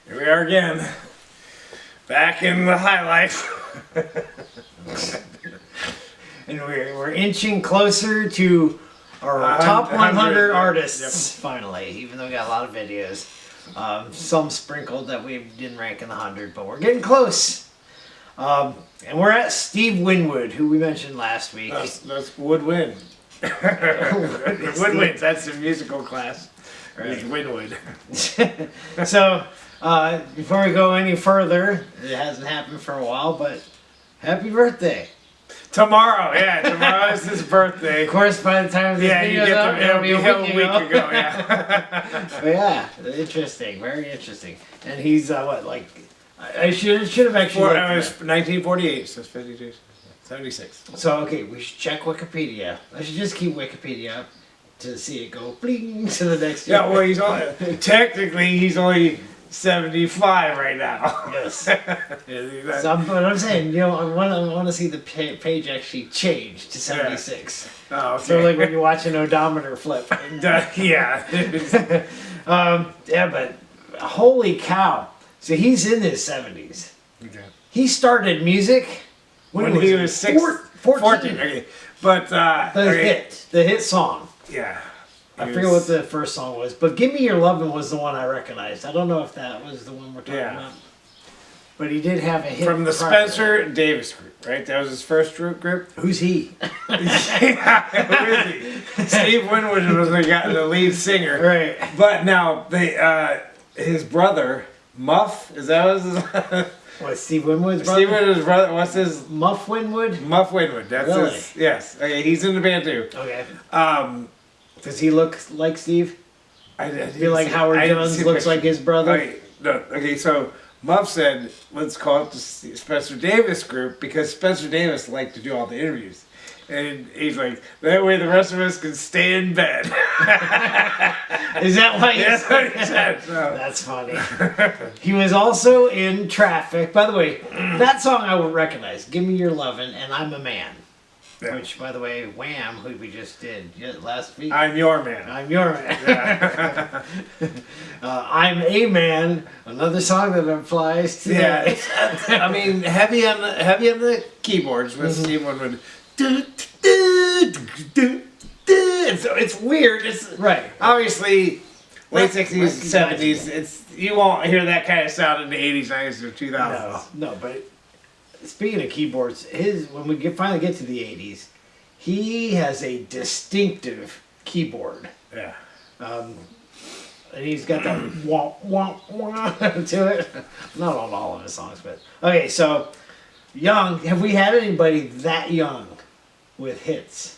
Here we are again. Back in the high life. And we're inching closer to our top 100 artists, finally, even though we got a lot of videos. Some sprinkled that we didn't rank in the 100, but we're getting close. And we're at Steve Winwood, who we mentioned last week. That's Woodwind. Woodwind, that's the musical class. Right. Winwood. So, before we go any further, it hasn't happened for a while, but happy birthday. Tomorrow is his birthday. Of course, by the time this video is up, it'll be a week ago. Yeah. But yeah, interesting, very interesting. And he's I should have actually. It was 1948, so it's 52, 76. So okay, we should check Wikipedia. I should just keep Wikipedia up to see it go bling to the next year. Yeah, well, he's only 75 right now. Yes. Yeah, But I'm saying, I want to see the page actually change to 76. Yeah. Oh, okay. So like when you watch an odometer flip. Yeah. Yeah, but holy cow! So he's in his 70s. Okay. He started music when he was 14. Okay, but the hit song. Yeah. I forget what the first song was, but "Give Me Your Lovin'" was the one I recognized. I don't know if that was the one we're talking about. But he did have a hit from the Spencer Davis group, right? That was his first group. Who's he? Yeah, who is he? Steve Winwood was the lead singer, right? But now his brother Muff, is that what his? What, Steve Winwood's brother? Steve Winwood's brother. What's his? Muff Winwood. Muff Winwood. That's really? His. Yes. Okay, he's in the band too. Okay. Does he look like Steve? I feel like Howard Jones looks like his brother. Okay, no, okay, so Muff said, let's call it the Spencer Davis group because Spencer Davis liked to do all the interviews. And he's like, that way the rest of us can stay in bed. Is that why he That's what he said. So. That's funny. He was also in Traffic. By the way, that song I would recognize. Give Me Your Lovin' and I'm a Man. Yeah. Which, by the way, Wham, who we just did last week. I'm your man. I'm your man. Yeah. I'm a man. Another song that applies to that. I mean, heavy on the keyboards with Steve Winwood. So it's weird. It's right. Obviously, late 60s, 70s. You won't hear that kind of sound in the 80s, 90s, or 2000s. No, but. Speaking of keyboards, when we finally get to the 80s, he has a distinctive keyboard. Yeah. And he's got that wah, wah, wah to it. Not on all of his songs, but... Okay, so, young. Have we had anybody that young with hits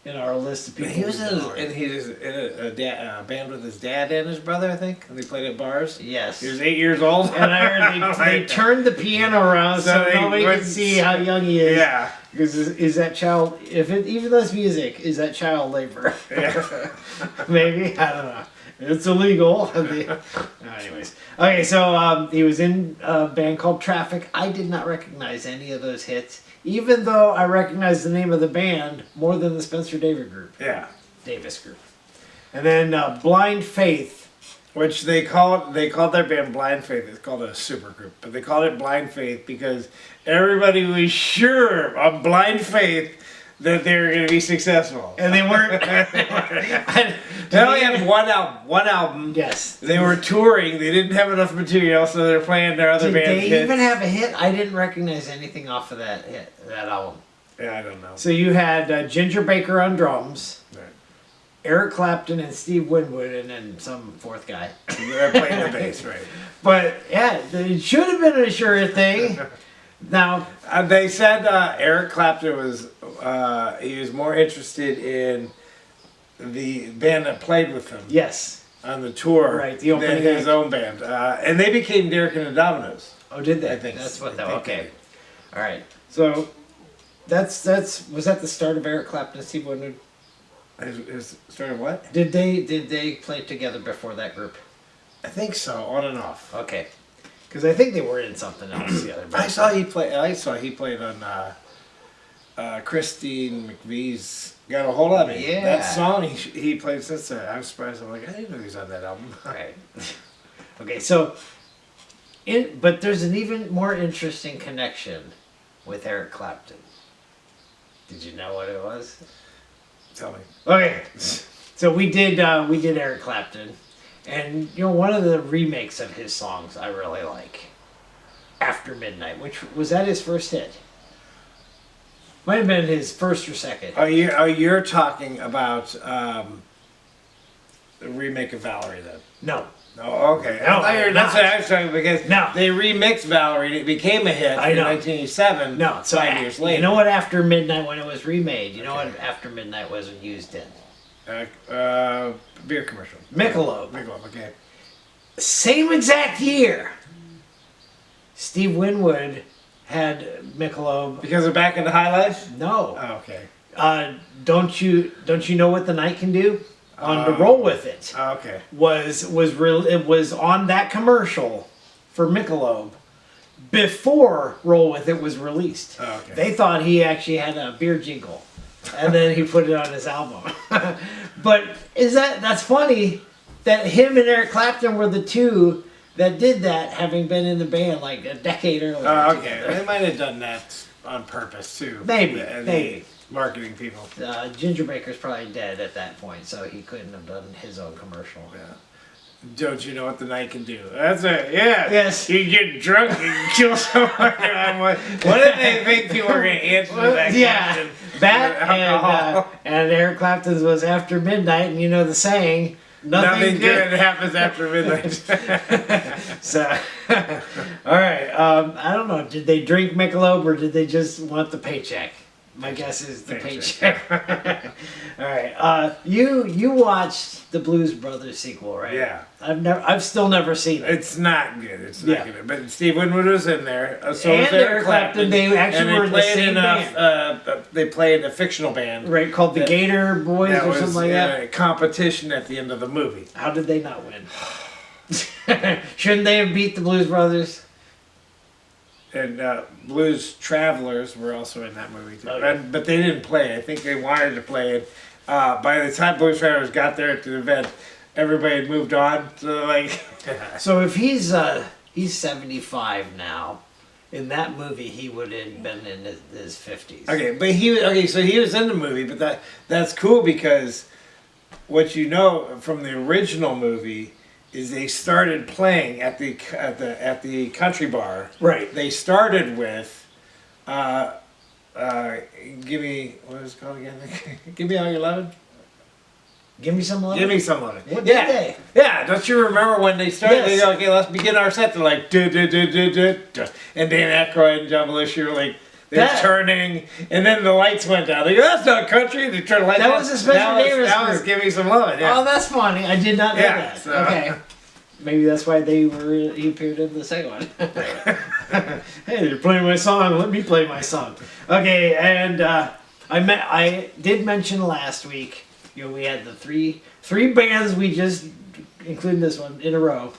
in our list of people? He was in a band with his dad and his brother, I think. And they played at bars. Yes. He was 8 years old. And I heard they turned the piano around so nobody can see how young he is. Yeah. Because is that child, even though it's music, is that child labor? Yeah. Maybe? I don't know. It's illegal. Anyways. Okay, so he was in a band called Traffic. I did not recognize any of those hits. Even though I recognize the name of the band more than the Spencer Davis group. Yeah. Davis group. And then Blind Faith. Which they called their band Blind Faith. It's called a super group. But they called it Blind Faith because everybody was sure on Blind Faith that they were going to be successful. And they weren't. They only had one album. Yes. They were touring. They didn't have enough material, so they're playing their other band hits. Did they even have a hit? I didn't recognize anything off of that album. Yeah, I don't know. So you had Ginger Baker on drums, right. Eric Clapton and Steve Winwood, and then some fourth guy. They're playing the bass, right. But, yeah, it should have been a sure thing. Now, they said Eric Clapton was he was more interested in the band that played with him. Yes. On the tour, right? The opening than his own band, and they became Derek and the Dominoes. Oh, did they? I think that's what. Okay. All right. So was that the start of Eric Clapton and Steve Winwood? Is start of what? Did they play together before that group? I think so, on and off. Okay. Because I think they were in something else together. I saw he played on Christine McVie's Got a Hold of Me. Yeah. That song he played since that. I was surprised. I'm like, I didn't know he was on that album. Right. Okay, so But there's an even more interesting connection with Eric Clapton. Did you know what it was? Tell me. Okay, so we did Eric Clapton, and one of the remakes of his songs I really like, After Midnight, which was that his first hit. Might have been his first or second. You're talking about the remake of Valerie then? No. Oh, okay. No, That's what I was talking because No. they remixed Valerie and it became a hit in 1987. No, so 5 years later. You know what After Midnight, when it was remade, you know what After Midnight wasn't used in? Beer commercial. Michelob. Michelob, okay. Same exact year. Steve Winwood had Michelob. Because of Back in the High Life? No. Oh, okay. Don't you know what the night can do? On the Roll With It. Okay. It was on that commercial for Michelob before Roll With It was released. Okay. They thought he actually had a beer jingle, and then he put it on his album. But that's funny that him and Eric Clapton were the two that did that, having been in the band like a decade earlier. Okay. They might have done that on purpose too. Maybe. Marketing people. Ginger Baker's probably dead at that point, so he couldn't have done his own commercial. Yeah. Don't you know what the night can do? That's it. Yeah. Yes. You get drunk and kill someone. What did they think people were going to answer to that question? That and Eric Clapton's was After Midnight, and you know the saying, nothing good happens after midnight. So, all right. I don't know. Did they drink Michelob or did they just want the paycheck? My guess is the paycheck. All right. You watched the Blues Brothers sequel, right? Yeah. I've still never seen it. It's not good. It's not good. But Steve Winwood was in there. So and was Eric Clapton. They actually were in the same band. They played in a fictional band. Right, called the Gator Boys or something like that. A competition at the end of the movie. How did they not win? Shouldn't they have beat the Blues Brothers? And Blues Travelers were also in that movie too. Okay. But they didn't play. I think they wanted to play it. By the time Blues Travelers got there to the event, everybody had moved on. So So if he's 75 now, in that movie he would have been in his 50s. Okay, but so he was in the movie, but that's cool because what you know from the original movie is they started playing at the country bar. Right. They started with give me what was it called again? Give me all your lovin'. Give me some love. Give me some lovin'. What did they? Yeah, don't you remember when they started? Yes. They go, okay, let's begin our set. They're like, duh, duh, duh, duh, duh, duh. And Dan Aykroyd and John Belushi were like, they're turning, and then the lights went down. They go, that's not country. They turn the lights That down. was a Special Neighbors That was group. Give Me Some Lovin'. Yeah. Oh, that's funny. I did not know that. So. Okay. Maybe that's why he appeared in the second one. Hey, they're playing my song. Let me play my song. Okay, and I did mention last week. We had the three bands we just, including this one, in a row,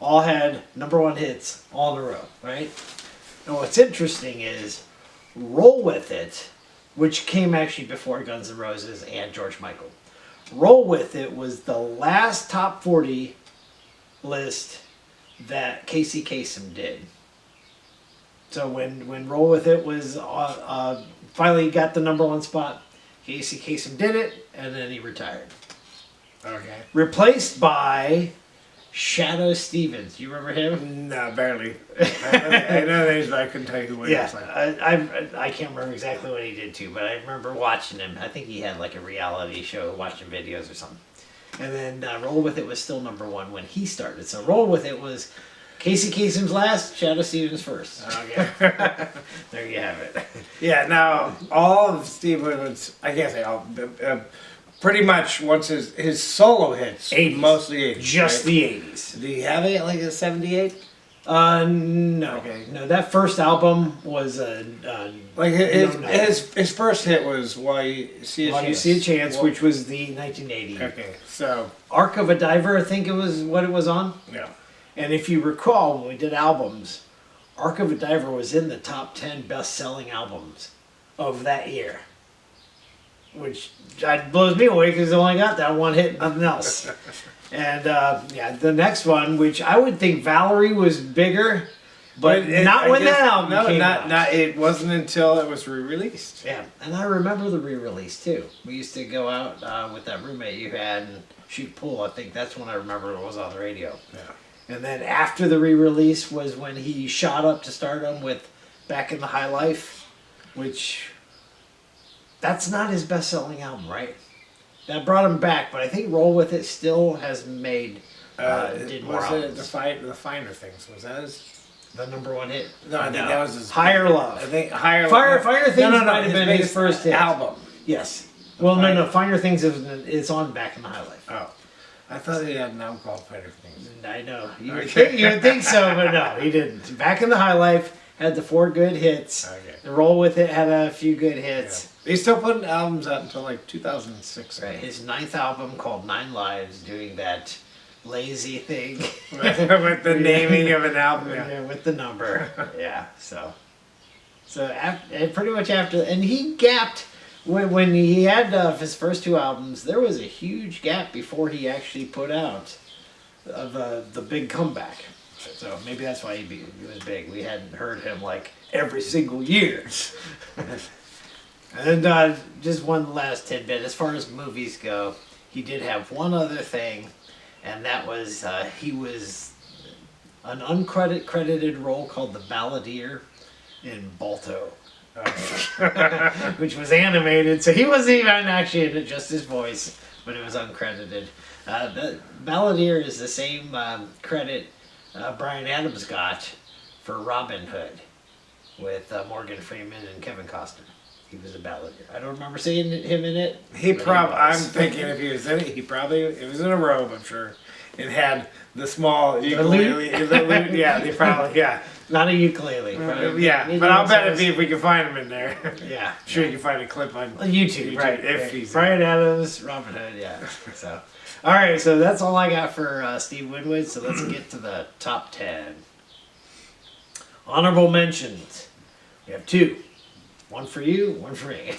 all had #1 hits all in a row, right? And what's interesting is Roll With It, which came actually before Guns N' Roses and George Michael. Roll With It was the last top 40 list that Casey Kasem did. So when Roll With It was finally got the #1 spot, Casey Kasem did it, and then he retired. Okay. Replaced by Shadow Stevens. You remember him? No, barely. I know names, but I couldn't tell you who he was. I can't remember exactly what he did too, but I remember watching him. I think he had like a reality show, watching videos or something. And then Roll With It was still #1 when he started. So Roll With It was Casey Kasem's last, Shadow Stevens first. Okay. There you have it. Yeah, now, all of Steve Winwood's, I can't say all, pretty much once his solo hits, 80s. mostly 80s. Just right? the 80s. Do you have it like a 78? No. Okay. No, that first album was Like his first hit was While You See a Chance. You See a Chance, which was the 1980. Okay, so. Arc of a Diver, I think it was what it was on. Yeah. And if you recall, when we did albums, Arc of a Diver was in the top 10 best-selling albums of that year. which blows me away because he only got that one hit, nothing else. And yeah, the next one, which I would think Valerie was bigger, but not when that album came out. Not, it wasn't until it was re-released. Yeah, and I remember the re-release too. We used to go out with that roommate you had and shoot pool. I think that's when I remember it was on the radio. Yeah. And then after the re-release was when he shot up to stardom with Back in the High Life, which that's not his best-selling album, right? That brought him back, but I think Roll With It still has made did more albums. The Finer Things? Was that his? The number one hit? No, I think that was his. Higher Love. I think Higher Love. Finer Things might have been his biggest first hit. album. Yes. Well, no. Finer Things is on Back in the High Life. Oh. I thought he had an album called Finer Things. I know. You would think so, but no, he didn't. Back in the High Life had the 4 good hits. Okay. The Roll With It had a few good hits. Yeah. They still putting albums out until like 2006. Right. His 9th album called 9 Lives, doing that lazy thing. With the naming of an album. Yeah, with the number. Yeah, so and pretty much after, and he gapped, when he had his first 2 albums, there was a huge gap before he actually put out the big comeback. So maybe that's why he was big. We hadn't heard him like every single year. And just one last tidbit, as far as movies go, he did have one other thing, and that was he was an uncredited role called the Balladeer in Balto, which was animated, so he wasn't even actually in it, just his voice, but it was uncredited. The Balladeer is the same credit Bryan Adams got for Robin Hood with Morgan Freeman and Kevin Costner. He was a balladeer. I don't remember seeing him in it. I'm thinking if he was in it, it was in a robe, I'm sure, and had the small ukulele. Yeah. Not a ukulele. But I'll bet if we can find him in there. Yeah. Sure, you can find a clip on YouTube, right? If he's Bryan Adams, Robin Hood, yeah. So, all right. So that's all I got for Steve Winwood. So let's get to the top 10 honorable mentions. We have 2. One for you, one for me.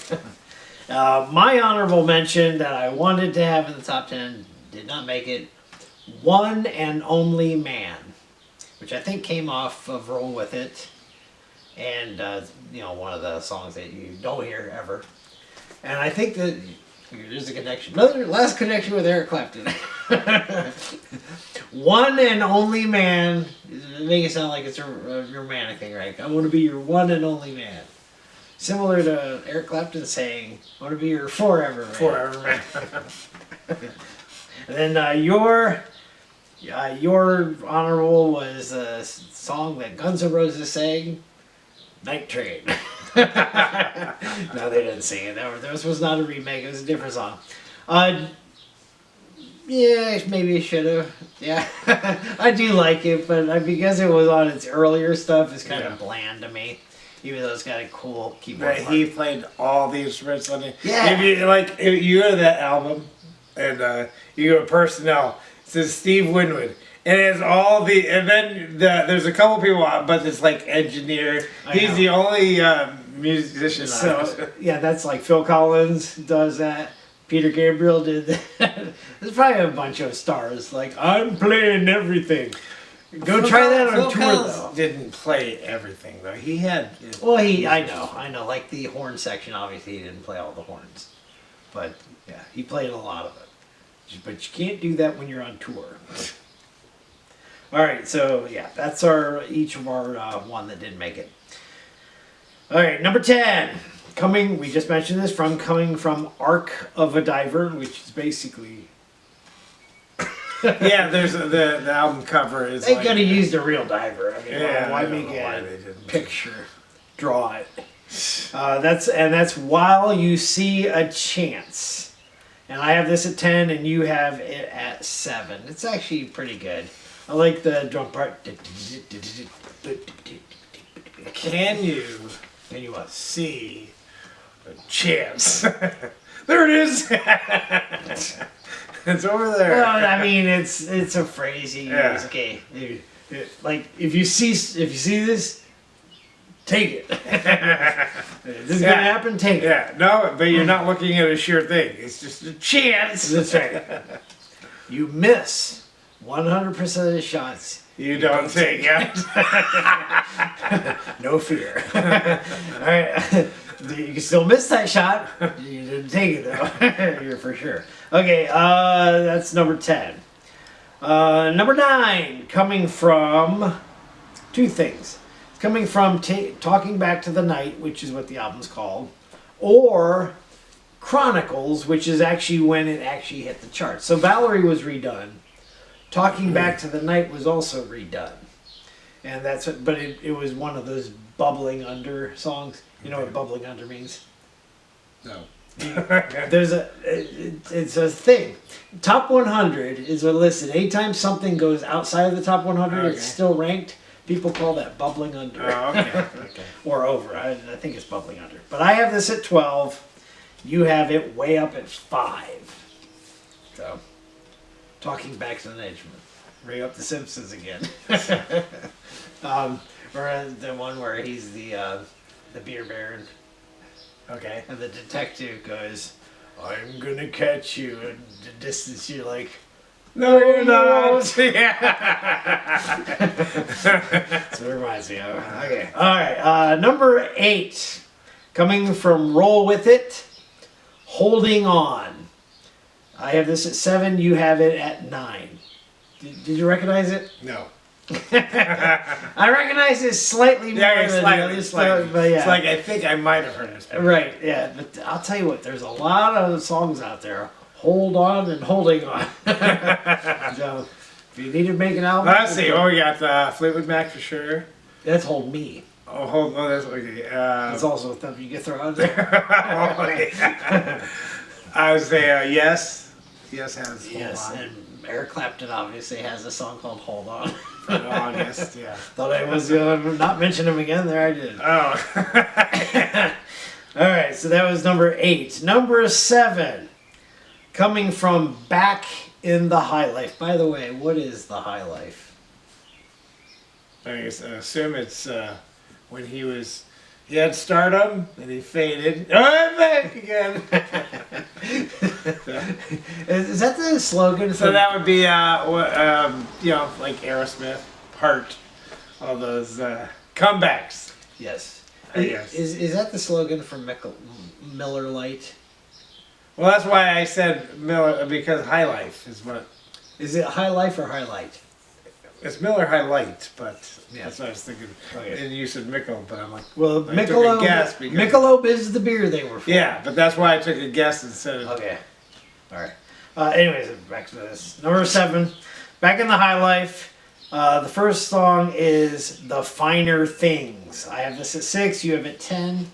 My honorable mention that I wanted to have in the top 10 did not make it. One and Only Man, which I think came off of Roll With It, and one of the songs that you don't hear ever. And I think that there's a connection. Another last connection with Eric Clapton. One and Only Man. Make it sound like it's a romantic thing, right? I want to be your one and only man. Similar to Eric Clapton saying, I want to be your forever man. Forever man. And then your honorable was a song that Guns N' Roses sang, Night Train. No, they didn't sing it. This was not a remake. It was a different song. Yeah, maybe it should have. Yeah, I do like it, but because it was on its earlier stuff, it's kind of bland to me. Even though it's got a cool keyboard. But he played all the instruments on it. Yeah. If you go to that album, and you go to Personnel, it says Steve Winwood. And it has all the, and then there's a couple people, but it's like engineer. He's the only musician. So yeah, that's like Phil Collins does that. Peter Gabriel did that. There's probably a bunch of stars. Like, I'm playing everything. Go try that on tour, though. Didn't play everything, though. He had... Well, I know. Like the horn section, obviously he didn't play all the horns. But, yeah, he played a lot of it. But you can't do that when you're on tour. All right, so, yeah, that's each of our one that didn't make it. All right, number 10. We just mentioned this, coming from Arc of a Diver, which is basically... Yeah, there's the album cover is. They could have used a real diver. I mean, why make a picture? Draw it. That's While You See a Chance, and I have this at 10, and you have it at 7. It's actually pretty good. I like the drum part. Can you what? See a chance? There it is. It's over there. Well, I mean, it's a phrase you use. Okay, like if you see this, take it. This is gonna happen. Take it. Yeah, no, but you're not looking at a sure thing. It's just a chance. That's right. You miss 100% of the shots. You don't take it. No fear. All right. You can still miss that shot. You didn't take it though. You're for sure. Okay, that's number 10. Number 9, coming from two things. It's coming from Talking Back to the Night, which is what the album's called, or Chronicles, which is actually when it actually hit the charts. So Valerie was redone. Talking Back to the Night was also redone. And that's what, but it was one of those bubbling under songs. You know what bubbling under means? No. There's it's a thing. Top 100 is what listed. Anytime something goes outside of the top 100, it's still ranked. People call that bubbling under. Oh, okay. Okay. Or over. I think it's bubbling under. But I have this at 12. You have it way up at 5. So, Talking Back to the Night. Ring up the Simpsons again. Or the one where he's the beer baron. Okay. And the detective goes, I'm gonna catch you. And the distance, you're like, No, you're not. Yeah. That's what it reminds me of. Okay. All right. Number 8, coming from Roll With It, Holding On. I have this at 7. You have it at 9. Did you recognize it? No. I recognize it slightly more Yeah, than the other stuff, but yeah. It's like I think I might have heard this. Right, yeah. But I'll tell you what, there's a lot of songs out there. Hold On and Holding On. So, if you need to make an album... Let's see. Oh, we got Fleetwood Mac for sure. That's Hold Me. Oh, hold on. That's okay. That's also a stuff you can throw out there. Oh, yeah. I would say yes. Yes has Yes, Hold On. and Eric Clapton obviously has a song called Hold On. August, yeah. Thought I was going to not mention him again. There I did. Oh. All right, so that was number 8. Number 7, coming from Back in the High Life. By the way, what is the High Life? I assume it's when he had stardom and he faded. Oh, I'm back again. Is that the slogan? So that would be, like Aerosmith, Heart, all those comebacks. Yes. I guess. Is that the slogan for Miller Lite? Well, that's why I said Miller, because High Life is what. Is it High Life or Highlight? It's Miller High Light, but Yeah. that's what I was thinking. Okay. And you said Michelob, but I'm like, Well, I took a guess because- Michelob is the beer they were for. yeah, but that's why I took a guess instead of. Okay. All right. Anyways, back to this. Number 7, Back in the High Life. The first song is The Finer Things. I have this at 6. You have it 10.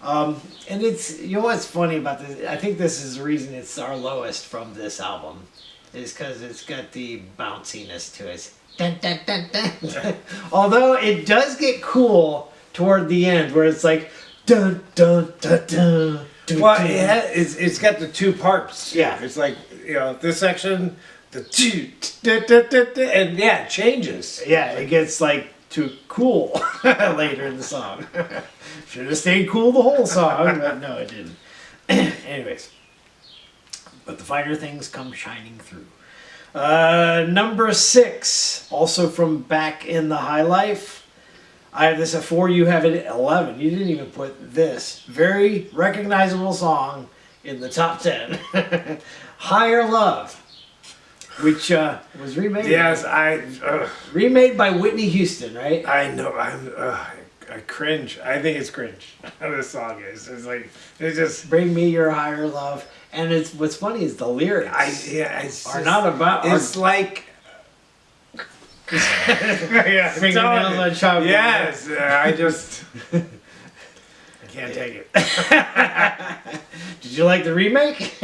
And it's, you know what's funny about this? I think this is the reason it's our lowest from this album. Is because it's got the bounciness to it. Dun, dun, dun, dun. Although it does get cool toward the end where it's like dun dun dun dun. Dun, Well, dun. it's got the 2 parts. Yeah. It's like, this section, the 2, and yeah, it changes. Yeah, it gets like too cool later in the song. Should have stayed cool the whole song, but no, it didn't. Anyways, but the finer things come shining through. Number 6, also from Back in the High Life. I have this at 4. You have it at 11. You didn't even put this very recognizable song in the top 10. Higher Love, which was remade. Yes, Remade by Whitney Houston, right? I know. I cringe. I think it's cringe. This song is. It's like it's just. Bring me your higher love. And it's what's funny is the lyrics It's are just, not about. It's like. Yeah, Fingernails on chalkboard. Yes, I just. I can't take it. Did you like the remake?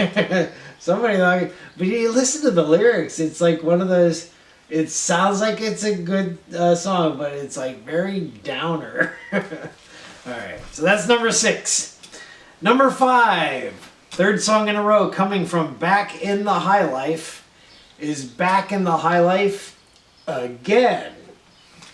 Somebody liked it. But you listen to the lyrics. It's like one of those. It sounds like it's a good song, but it's like very downer. All right, so that's number 6. Number 5, third song in a row coming from Back in the High Life is Back in the High Life again.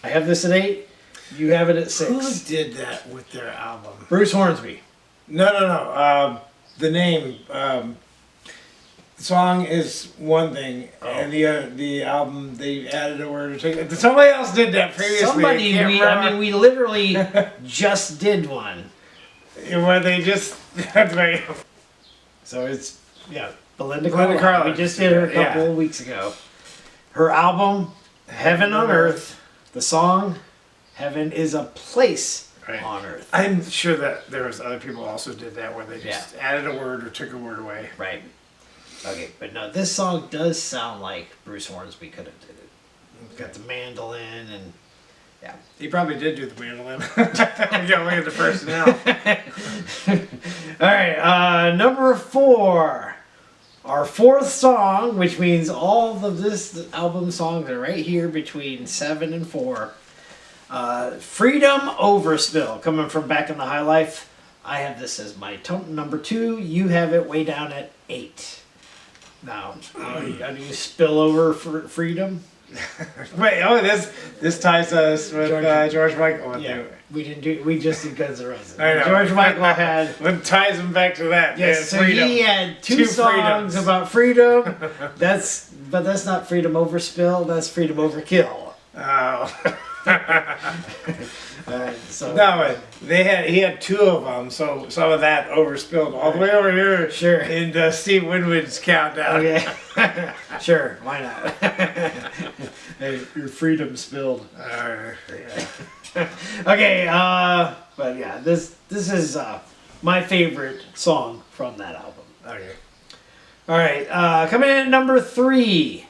I have this at 8. You have it at Who 6. did that with their album? Bruce Hornsby. No. The name. The song is one thing, and the album they added a word or two. Somebody else did that previously. Somebody, we literally just did one. Where they just. So it's, Belinda Carlisle. Carlisle. We just did her a couple of weeks ago. Her album, Heaven on Earth. The song, Heaven is a Place on Earth. I'm sure that there was other people also did that where they just added a word or took a word away. Right. Okay, but no, this song does sound like Bruce Hornsby could have did it. It's got the mandolin and He probably did do the mandolin. You gotta look at the personnel. All right, number 4. Our 4th song, which means all of this album songs are right here between 7 and 4. Freedom Overspill, coming from Back in the High Life. I have this as my number 2. You have it way down at 8. Now, how do you spill over for freedom? Wait, this ties us with George Michael. Yeah, we just did Guns N' Roses. I know. George Michael had. What ties him back to that? Yes, so freedom. he had two songs about freedom. But that's not freedom over spill. That's freedom over kill. Oh. So No, he had 2 of them, so some of that overspilled all the way over here. Sure. In Steve Winwood's countdown. Okay. Sure. Why not? Hey, your freedom spilled. Okay. But yeah, this is my favorite song from that album. Okay. All right. Coming in at number 3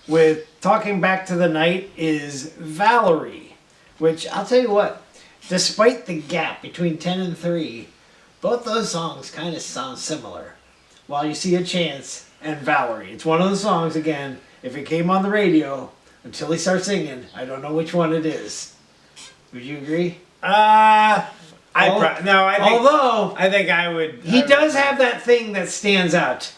with Talking Back to the Night is Valerie, which I'll tell you what. Despite the gap between 10 and 3, both those songs kind of sound similar. While You See a Chance and Valerie. It's one of the songs, again, if it came on the radio, until he starts singing, I don't know which one it is. Would you agree? I think I would. He does have that thing that stands out.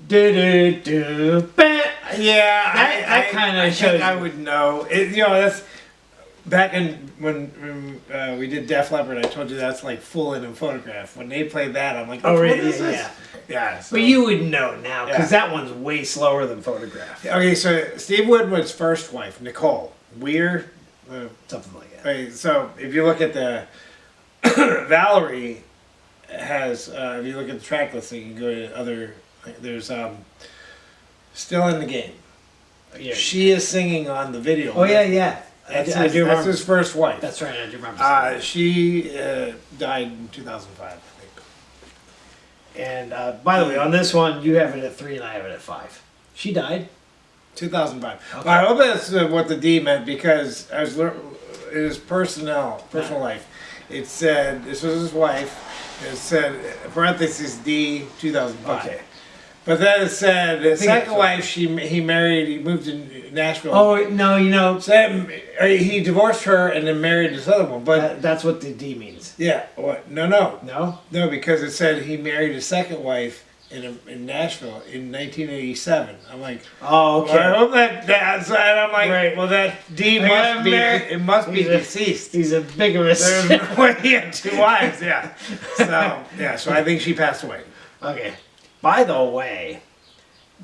Do-do-do, bah. Yeah, That kind of shows. I would know. That's back in when we did Def Leppard. I told you that's like full in photograph. When they played that, I'm like, Oh, really? what is this? Yeah. Yeah. So. But you would know now, because Yeah. that one's way slower than Photograph. Okay, so Steve Winwood's first wife, Nicole Weir. Something like that. Okay, so if you look at the Valerie has, if you look at the track listing, you go to other. There's Still in the Game. Yeah. She is singing on the video. Oh, yeah. That's, I do remember. that's his first wife. That's right, I do remember. She died in 2005, I think. And by the way, on this one, you have it at 3 and I have it at 5. She died. 2005. Okay. Well, I hope that's what the D meant, because I was his personal life. It said this was his wife. It said parentheses D 2005. Okay. But then it said the think second it's wife he married. He moved to Nashville. Oh, no, So he divorced her and then married this other one. But that's what the D means. yeah, what? No, No? because it said he married his second wife in Nashville in 1987. I'm like, Oh, okay. well, I hope that's. And I'm like, Right. well, that D must be. It must be deceased. He's a bigamist. There's no way he had 2 wives. Yeah. So I think she passed away. Okay. By the way,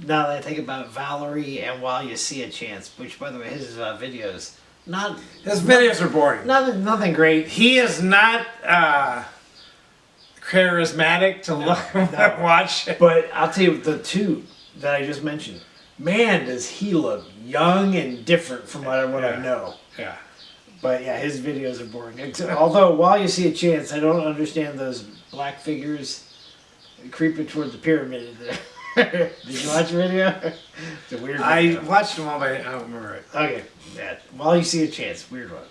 now that I think about Valerie and While You See a Chance, which, by the way, his videos, His videos are boring. nothing great. He is not charismatic to watch. But I'll tell you, the 2 that I just mentioned, man, does he look young and different from what I know. Yeah. But yeah, his videos are boring. Although, While You See a Chance, I don't understand those black figures creeping toward the pyramid. Did you watch the video? It's a weird video. I watched them all, but I don't remember it. Okay, yeah. While You See a Chance, weird one.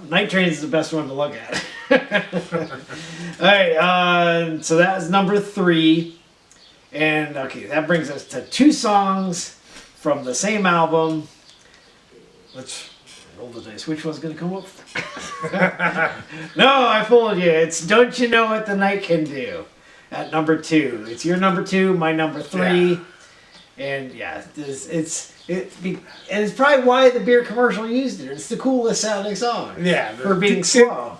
Night Train is the best one to look at. All right, so that was number 3. And okay, that brings us to 2 songs from the same album. Let's roll the dice. Which one's going to come up? No, I fooled you. It's Don't You Know What the Night Can Do at number 2. It's your number 2, my number 3. Yeah. And yeah, and it's probably why the beer commercial used it. It's the coolest sounding song. Yeah, for being slow.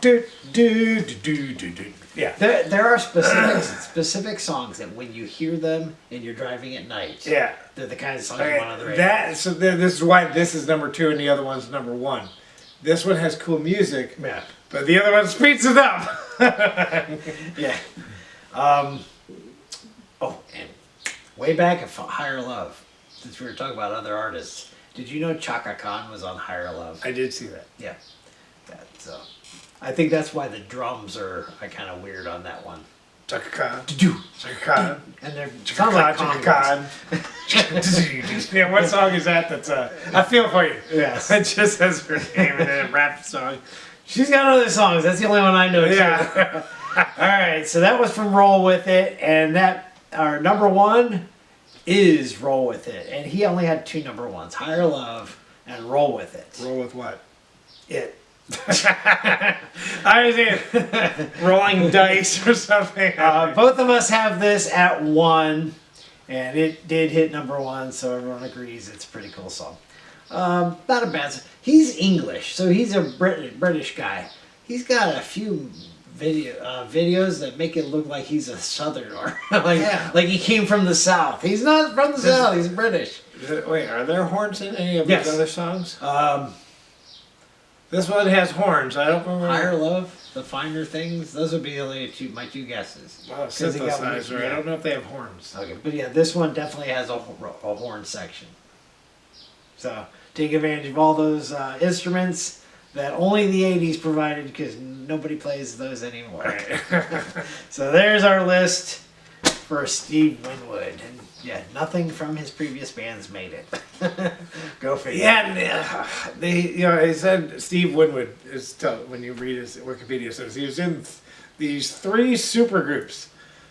Yeah, There are specific songs that when you hear them and you're driving at night, yeah. they're the kind of songs you want on the radio. This is why this is number 2 and the other one's number 1. This one has cool music, Yeah. but the other one speeds it up. Yeah. And way back at Higher Love, since we were talking about other artists, did you know Chaka Khan was on Higher Love? I did see that. Yeah. So I think that's why the drums are kind of weird on that one. Chaka Khan. Do-do. Chaka Khan. And they're Chaka sound like Khan. congas. Yeah, what song is that? That's I Feel For You. Yes. It just has her name in a rap song. She's got other songs. That's the only one I know. Yeah. All right. So that was from Roll With It, and that our number 1 is Roll With It, and he only had 2 number 1s: Higher Love and Roll With It. Roll with what? It. I was in rolling dice or something. Both of us have this at 1, and it did hit number 1, so everyone agrees it's a pretty cool song. Not a bad song. He's English, so he's a British guy. He's got a few videos that make it look like he's a southerner, like he came from the South. He's not from the South. He's British. Wait, are there horns in any of Yes. his other songs? This one has horns. I don't remember. Higher Love, The Finer Things. Those would be only my 2 guesses. Oh, 'Cause he got one- synthesizer. I don't know if they have horns. Okay, but yeah, this one definitely has a horn section. So take advantage of all those instruments that only the 80s provided, because nobody plays those anymore. So there's our list for Steve Winwood. And yeah, nothing from his previous bands made it. Go figure. Yeah, and, he said Steve Winwood when you read his Wikipedia, says he was in these 3 super groups.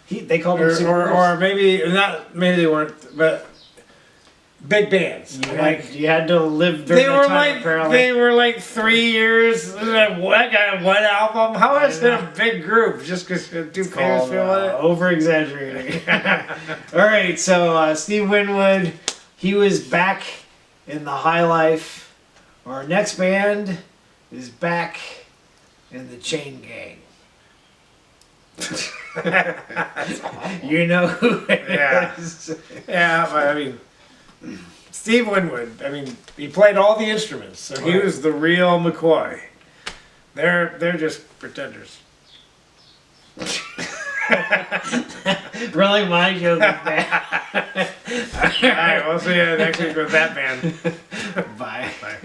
They called them super groups? Or maybe not. Maybe they weren't, but big bands. You had to live during that time, apparently. They were like 3 years. I got 1 album. How is it a big group? Just because 2 famous people in it? Over exaggerating. All right, so Steve Winwood, he was back in the high life. Our next band is back in the Chain Gang. You know who it is. Yeah, but I mean, Steve Winwood, he played all the instruments, so he was the real McCoy. They're just pretenders. Really, my joke is bad. All right, we'll see you next week with that band. Bye. Bye.